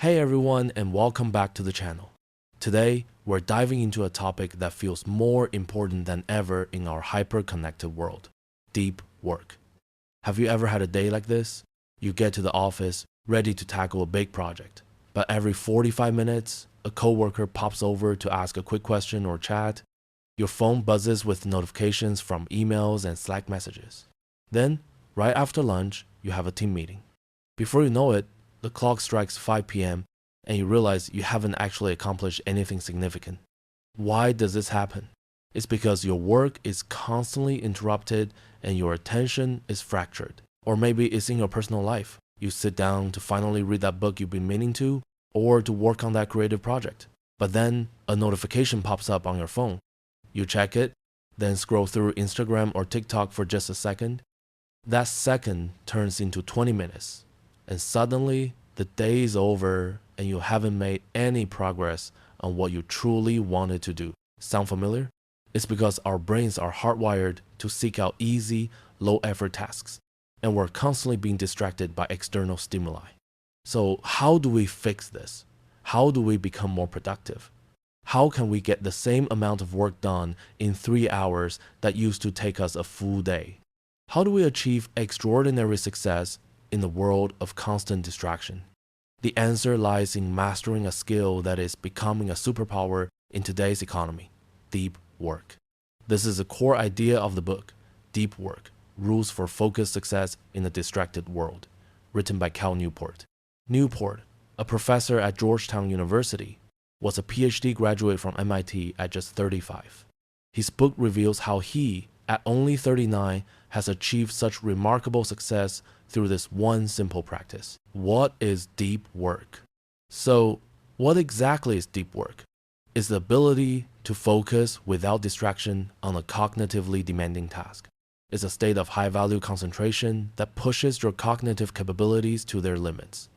Hey everyone, and welcome back to the channel. Today, we're diving into a topic that feels more important than ever in our hyper-connected world: deep work. Have you ever had a day like this? You get to the office, ready to tackle a big project, but every 45 minutes, a coworker pops over to ask a quick question or chat. Your phone buzzes with notifications from emails and Slack messages. Then, right after lunch, you have a team meeting. Before you know it, the clock strikes 5 p.m. and you realize you haven't actually accomplished anything significant. Why does this happen? It's because your work is constantly interrupted and your attention is fractured. Or maybe it's in your personal life. You sit down to finally read that book you've been meaning to, or to work on that creative project. But then a notification pops up on your phone. You check it, then scroll through Instagram or TikTok for just a second. That second turns into 20 minutes. And suddenly, the day is over and you haven't made any progress on what you truly wanted to do. Sound familiar? It's because our brains are hardwired to seek out easy, low-effort tasks, and we're constantly being distracted by external stimuli. So how do we fix this? How do we become more productive? How can we get the same amount of work done in 3 hours that used to take us a full day? How do we achieve extraordinary success in the world of constant distraction? The answer lies in mastering a skill that is becoming a superpower in today's economy: deep work. This is a core idea of the book, Deep Work: Rules for Focused Success in a Distracted World, written by Cal Newport. Newport, a professor at Georgetown University, was a PhD graduate from MIT at just 35. His book reveals how he, at only 39, has achieved such remarkable success through this one simple practice. What is deep work? So, what exactly is deep work? It's the ability to focus without distraction on a cognitively demanding task. It's a state of high-value concentration that pushes your cognitive capabilities to their limits.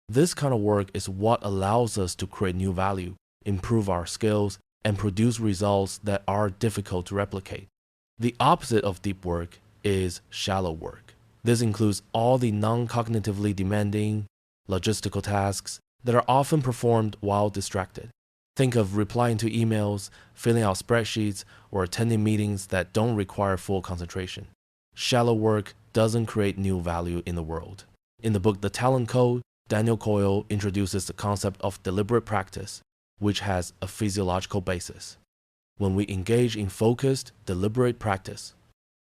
This kind of work is what allows us to create new value, improve our skills, and produce results that are difficult to replicate. The opposite of deep work is shallow work. This includes all the non-cognitively demanding, logistical tasks that are often performed while distracted. Think of replying to emails, filling out spreadsheets, or attending meetings that don't require full concentration. Shallow work doesn't create new value in the world. In the book The Talent Code, Daniel Coyle introduces the concept of deliberate practice, which has a physiological basis. When we engage in focused, deliberate practice,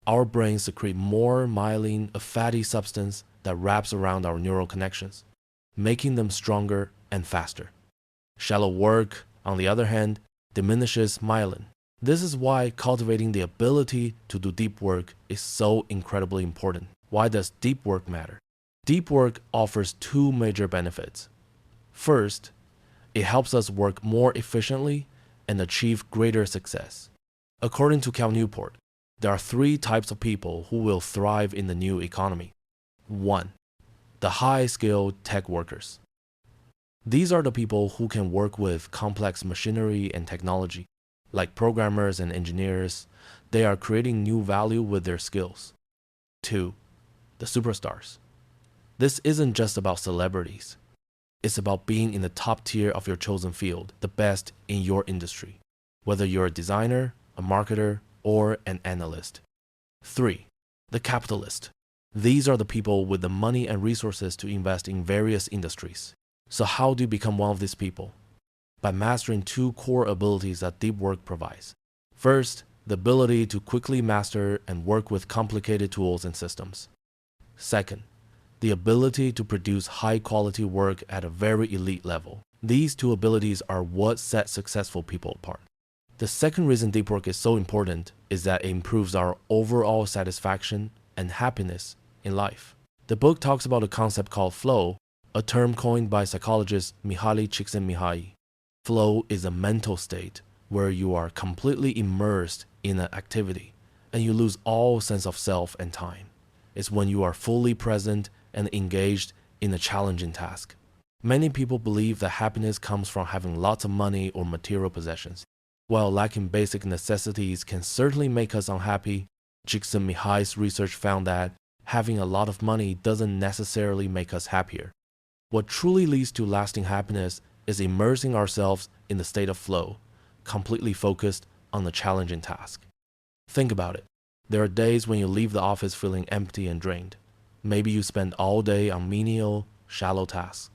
our brains secrete more myelin, a fatty substance that wraps around our neural connections, making them stronger and faster. Shallow work, on the other hand, diminishes myelin. This is why cultivating the ability to do deep work is so incredibly important. Why does deep work matter? Deep work offers two major benefits. First, it helps us work more efficiently and achieve greater success. According to Cal Newport, there are 3 types of people who will thrive in the new economy. 1. The high-skilled tech workers. These are the people who can work with complex machinery and technology. Like programmers and engineers, they are creating new value with their skills. 2. The superstars. This isn't just about celebrities. It's about being in the top tier of your chosen field, the best in your industry, whether you're a designer, a marketer, or an analyst. 3. The capitalist. These are the people with the money and resources to invest in various industries. So how do you become one of these people? By mastering 2 core abilities that deep work provides. First, the ability to quickly master and work with complicated tools and systems. Second, the ability to produce high-quality work at a very elite level. These 2 abilities are what set successful people apart. The second reason deep work is so important is that it improves our overall satisfaction and happiness in life. The book talks about a concept called flow, a term coined by psychologist Mihaly Csikszentmihalyi. Flow is a mental state where you are completely immersed in an activity and you lose all sense of self and time. It's when you are fully present and engaged in a challenging task. Many people believe that happiness comes from having lots of money or material possessions. While lacking basic necessities can certainly make us unhappy, Csikszentmihalyi's research found that having a lot of money doesn't necessarily make us happier. What truly leads to lasting happiness is immersing ourselves in the state of flow, completely focused on the challenging task. Think about it. There are days when you leave the office feeling empty and drained. Maybe you spend all day on menial, shallow tasks.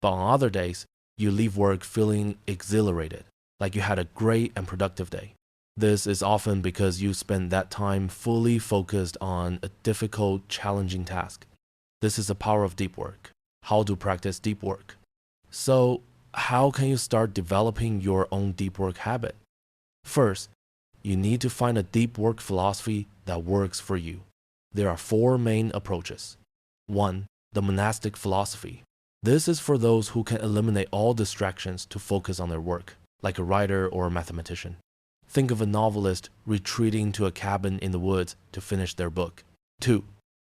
But on other days, you leave work feeling exhilarated, like you had a great and productive day. This is often because you spend that time fully focused on a difficult, challenging task. This is the power of deep work. How to practice deep work. So, how can you start developing your own deep work habit? First, you need to find a deep work philosophy that works for you. There are 4 main approaches. 1. The monastic philosophy. This is for those who can eliminate all distractions to focus on their work, like a writer or a mathematician. Think of a novelist retreating to a cabin in the woods to finish their book. 2.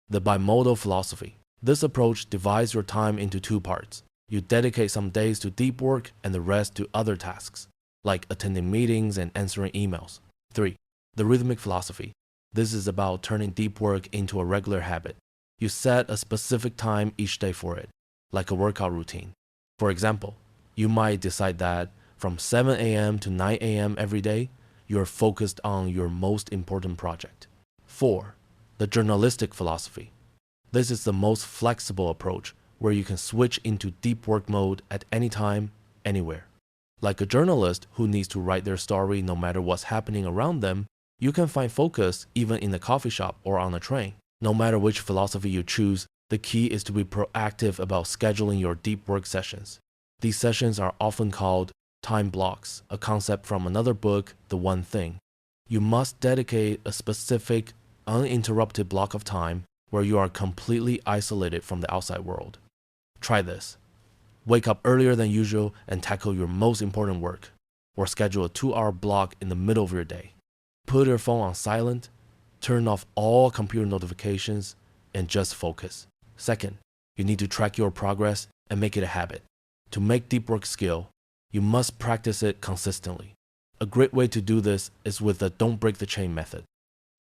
The bimodal philosophy. This approach divides your time into 2 parts. You dedicate some days to deep work and the rest to other tasks, like attending meetings and answering emails. 3. The rhythmic philosophy. This is about turning deep work into a regular habit. You set a specific time each day for it, like a workout routine. For example, you might decide that from 7 a.m. to 9 a.m. every day, you're focused on your most important project. 4. The journalistic philosophy. This is the most flexible approach where you can switch into deep work mode at any time, anywhere. Like a journalist who needs to write their story no matter what's happening around them, you can find focus even in the coffee shop or on a train. No matter which philosophy you choose, the key is to be proactive about scheduling your deep work sessions. These sessions are often called time blocks, a concept from another book, The One Thing. You must dedicate a specific, uninterrupted block of time where you are completely isolated from the outside world. Try this. Wake up earlier than usual and tackle your most important work, or schedule a 2-hour block in the middle of your day. Put your phone on silent, turn off all computer notifications, and just focus. Second, you need to track your progress and make it a habit. To make deep work skill, you must practice it consistently. A great way to do this is with the don't break the chain method.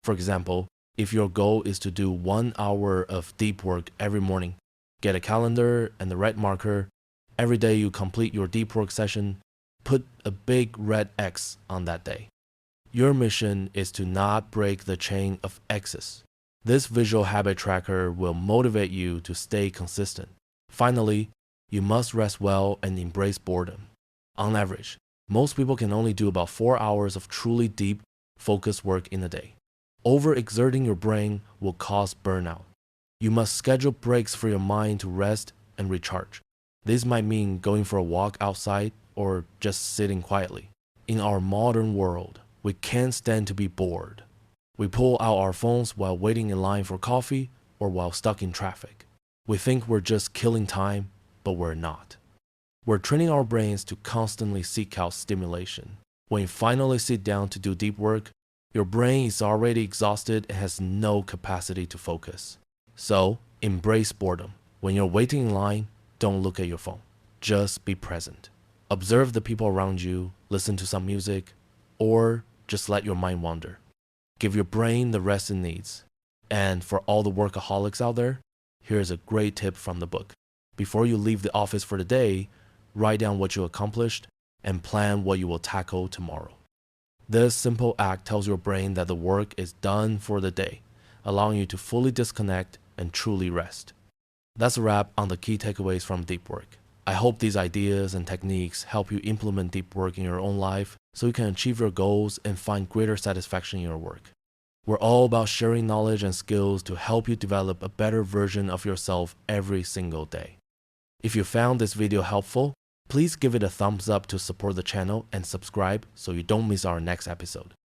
For example, if your goal is to do 1 hour of deep work every morning, get a calendar and the red marker. Every day you complete your deep work session, put a big red X on that day. Your mission is to not break the chain of X's. This visual habit tracker will motivate you to stay consistent. Finally, you must rest well and embrace boredom. On average, most people can only do about 4 hours of truly deep, focused work in a day. Overexerting your brain will cause burnout. You must schedule breaks for your mind to rest and recharge. This might mean going for a walk outside or just sitting quietly. In our modern world, we can't stand to be bored. We pull out our phones while waiting in line for coffee or while stuck in traffic. We think we're just killing time, but we're not. We're training our brains to constantly seek out stimulation. When you finally sit down to do deep work, your brain is already exhausted and has no capacity to focus. So, embrace boredom. When you're waiting in line, don't look at your phone. Just be present. Observe the people around you, listen to some music, or just let your mind wander. Give your brain the rest it needs. And for all the workaholics out there, here's a great tip from the book. Before you leave the office for the day, write down what you accomplished and plan what you will tackle tomorrow. This simple act tells your brain that the work is done for the day, allowing you to fully disconnect and truly rest. That's a wrap on the key takeaways from deep work. I hope these ideas and techniques help you implement deep work in your own life so you can achieve your goals and find greater satisfaction in your work. We're all about sharing knowledge and skills to help you develop a better version of yourself every single day. If you found this video helpful, please give it a thumbs up to support the channel and subscribe so you don't miss our next episode.